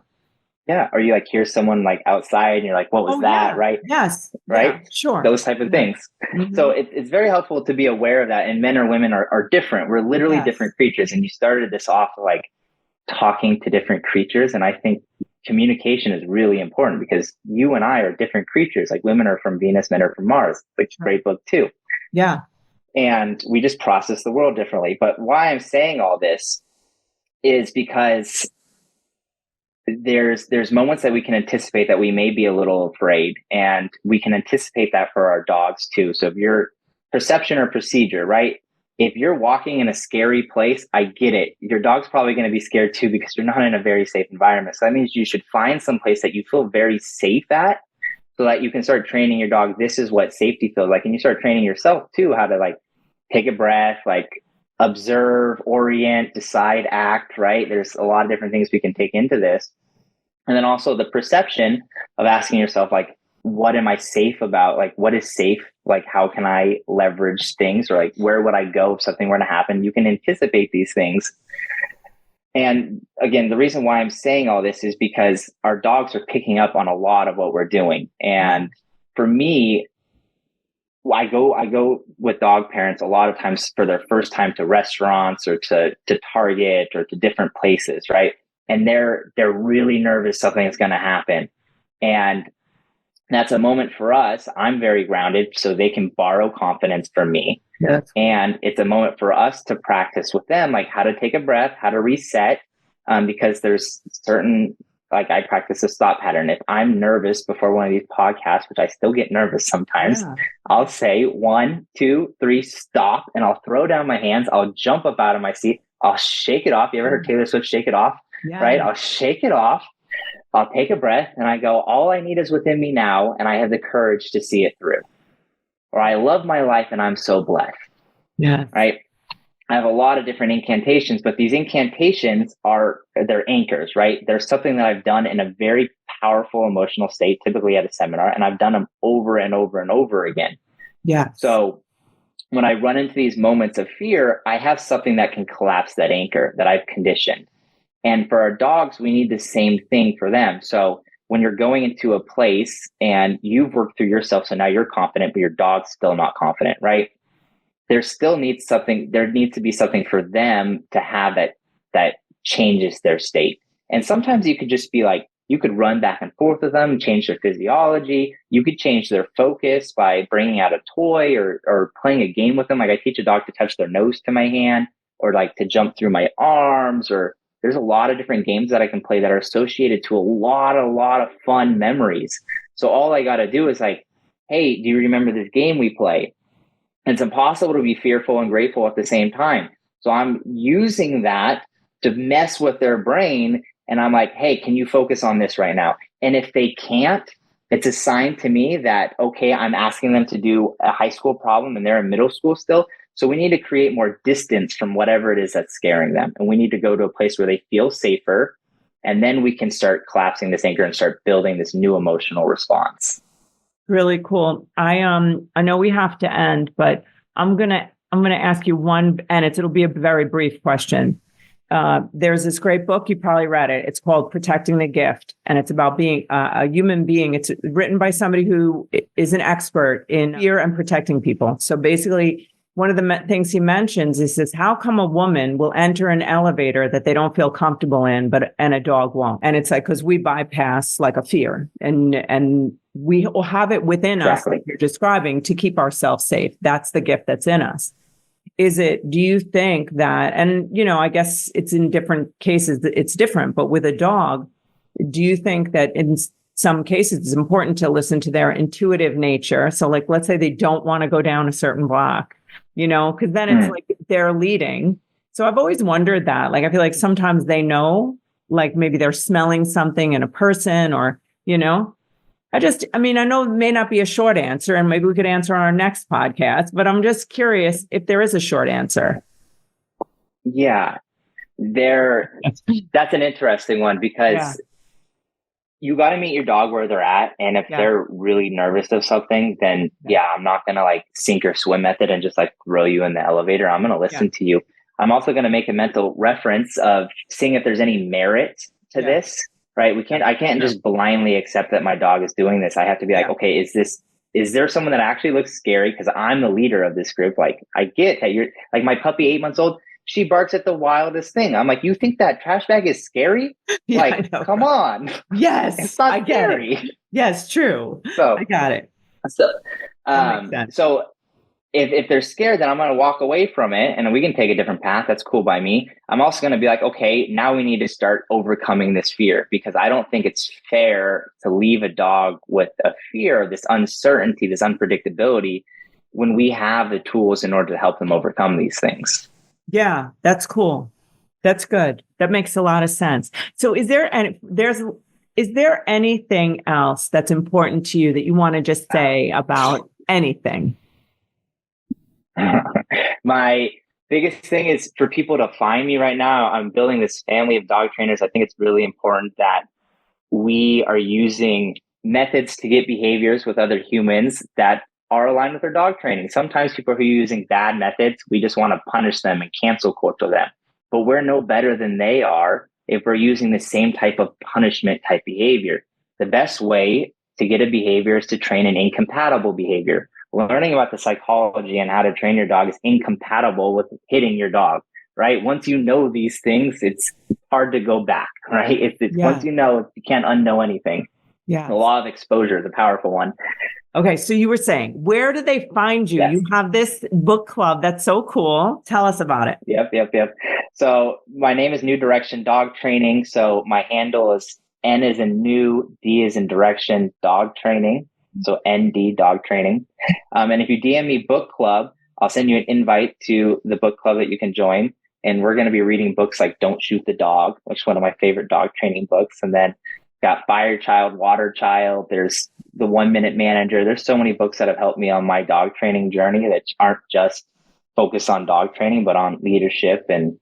Yeah. Or you like hear someone like outside and you're like, what was that? Yeah. Right. Yes. Right. Yeah, sure. Those type of things. Mm-hmm. So it's very helpful to be aware of that. And men or women are different. We're literally different creatures. And you started this off like talking to different creatures. And I think communication is really important because you and I are different creatures. Like women are from Venus, men are from Mars, which is a great book too. Yeah. And we just process the world differently. But why I'm saying all this is because there's moments that we can anticipate that we may be a little afraid, and we can anticipate that for our dogs too. So if you're perception or procedure, right? If you're walking in a scary place, I get it. Your dog's probably going to be scared too because you're not in a very safe environment. So that means you should find some place that you feel very safe at so that you can start training your dog. This is what safety feels like. And you start training yourself too, how to like take a breath, like observe, orient, decide, act, right? There's a lot of different things we can take into this. And then also the perception of asking yourself, like, what am I safe about? Like, what is safe? Like, how can I leverage things? Or like, where would I go if something were to happen? You can anticipate these things. And again, the reason why I'm saying all this is because our dogs are picking up on a lot of what we're doing. And for me, I go with dog parents a lot of times for their first time to restaurants or to Target or to different places, right? And they're really nervous something is going to happen. And that's a moment for us. I'm very grounded, so they can borrow confidence from me. Yes. And it's a moment for us to practice with them, like how to take a breath, how to reset, because there's certain, like I practice a stop pattern. If I'm nervous before one of these podcasts, which I still get nervous sometimes, I'll say 1, 2, 3, stop, and I'll throw down my hands. I'll jump up out of my seat. I'll shake it off. You ever heard Taylor Swift Shake It Off? Yeah. Right? I'll shake it off. I'll take a breath and I go, all I need is within me now, and I have the courage to see it through. Or I love my life and I'm so blessed. Yeah. Right? I have a lot of different incantations, but these incantations they're anchors, right? There's something that I've done in a very powerful emotional state, typically at a seminar, and I've done them over and over and over again. Yeah. So when I run into these moments of fear, I have something that can collapse that anchor that I've conditioned. And for our dogs, we need the same thing for them. So when you're going into a place and you've worked through yourself, so now you're confident, but your dog's still not confident, right? There needs to be something for them to have that changes their state. And sometimes you could just be like, you could run back and forth with them, change their physiology. You could change their focus by bringing out a toy or playing a game with them. Like I teach a dog to touch their nose to my hand or like to jump through my arms, or there's a lot of different games that I can play that are associated to a lot of fun memories. So all I got to do is like, hey, do you remember this game we played? It's impossible to be fearful and grateful at the same time. So I'm using that to mess with their brain. And I'm like, hey, can you focus on this right now? And if they can't, it's a sign to me that, okay, I'm asking them to do a high school problem and they're in middle school still. So we need to create more distance from whatever it is that's scaring them. And we need to go to a place where they feel safer. And then we can start collapsing this anchor and start building this new emotional response. Really cool. I know we have to end, but I'm gonna ask you one, and it'll be a very brief question. There's this great book, you probably read it. It's called Protecting the Gift, and it's about being a human being. It's written by somebody who is an expert in fear and protecting people. So basically, one of the things he mentions is this: how come a woman will enter an elevator that they don't feel comfortable in, and a dog won't? And it's like, because we bypass like a fear, and we will have it within us, like you're describing, to keep ourselves safe. That's the gift that's in us. Do you think that, and I guess it's in different cases, it's different, but with a dog, do you think that in some cases it's important to listen to their intuitive nature? So like, let's say they don't want to go down a certain block, because then it's like they're leading. So I've always wondered that, like, I feel like sometimes they know, like maybe they're smelling something in a person or, I know it may not be a short answer, and maybe we could answer on our next podcast, but I'm just curious if there is a short answer. Yeah, that's an interesting one because you got to meet your dog where they're at. And if they're really nervous of something, then I'm not going to like sink or swim method and just like throw you in the elevator. I'm going to listen to you. I'm also going to make a mental reference of seeing if there's any merit to this. Right. I can't just blindly accept that my dog is doing this. I have to be like, okay, is there someone that actually looks scary? Because I'm the leader of this group. Like, I get that you're like my puppy, 8 months old. she barks at the wildest thing. I'm like, you think that trash bag is scary? Yeah, I Like, know. come on. Yes, It's not I get it. scary. Yes, true. So, I got it. so, That makes sense. so if they're scared, then I'm going to walk away from it and we can take a different path. That's cool by me. I'm also going to be like, okay, now we need to start overcoming this fear, because I don't think it's fair to leave a dog with a fear, this uncertainty, this unpredictability, when we have the tools in order to help them overcome these things. Yeah, that's cool. That's good. That makes a lot of sense. So is there anything else that's important to you that you want to just say about anything? My biggest thing is for people to find me right now. I'm building this family of dog trainers. I think it's really important that we are using methods to get behaviors with other humans that are aligned with their dog training. Sometimes people who are using bad methods, we just want to punish them and cancel culture them. But we're no better than they are if we're using the same type of punishment type behavior. The best way to get a behavior is to train an incompatible behavior. Learning about the psychology and how to train your dog is incompatible with hitting your dog, right? Once you know these things, it's hard to go back, right? Once you know, you can't unknow anything. Yeah. The law of exposure is a powerful one. Okay, so you were saying, where do they find you? Yes. You have this book club. That's so cool. Tell us about it. Yep. So my name is New Direction Dog Training. So my handle is N as in new, D as in direction, dog training. So ND dog training. And if you DM me book club, I'll send you an invite to the book club that you can join. And we're going to be reading books like Don't Shoot the Dog, which is one of my favorite dog training books. And then got Fire Child, Water Child. There's The 1 Minute Manager. There's so many books that have helped me on my dog training journey that aren't just focused on dog training, but on leadership and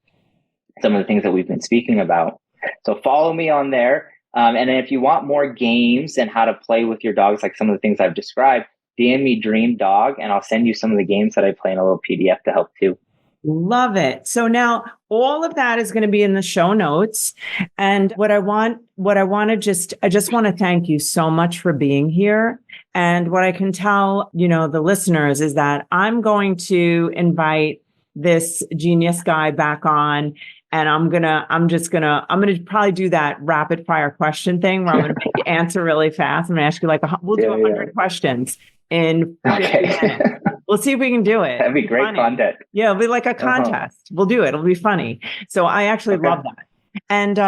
some of the things that we've been speaking about. So follow me on there. And then if you want more games and how to play with your dogs, like some of the things I've described, DM me Dream Dog, and I'll send you some of the games that I play in a little PDF to help too. Love it. So now all of that is going to be in the show notes. And I just want to thank you so much for being here. And what I can tell, the listeners is that I'm going to invite this genius guy back on. And I'm going to probably do that rapid fire question thing where I'm going to make you answer really fast. I'm going to ask you we'll do 100 questions in 50 minutes. We'll see if we can do it. That'd be great content. Yeah, it'll be like a contest. We'll do it. It'll be funny. So I actually love that. And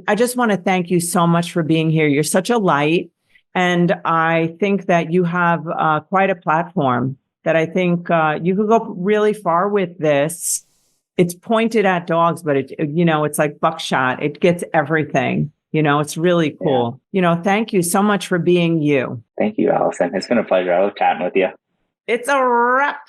I just want to thank you so much for being here. You're such a light. And I think that you have quite a platform that I think you could go really far with this. It's pointed at dogs, but it's like buckshot. It gets everything. It's really cool. Yeah. Thank you so much for being you. Thank you, Alison. It's been a pleasure. I love chatting with you. It's a wrap.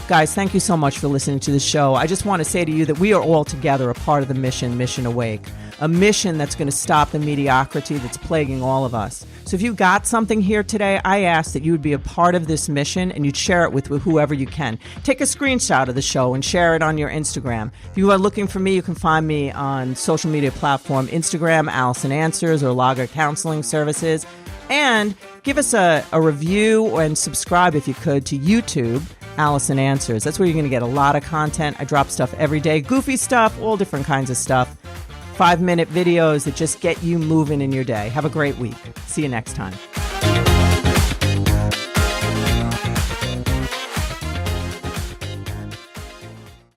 Guys, thank you so much for listening to the show. I just want to say to you that we are all together a part of the Mission Awake, a mission that's going to stop the mediocrity that's plaguing all of us. So if you got something here today, I ask that you would be a part of this mission and you'd share it with whoever you can. Take a screenshot of the show and share it on your Instagram. If you are looking for me, you can find me on social media platform Instagram, Alison Answers, or Lager Counseling Services. And give us a review and subscribe if you could to YouTube, Alison Answers. That's where you're going to get a lot of content. I drop stuff every day, goofy stuff, all different kinds of stuff. 5-minute videos that just get you moving in your day. Have a great week. See you next time.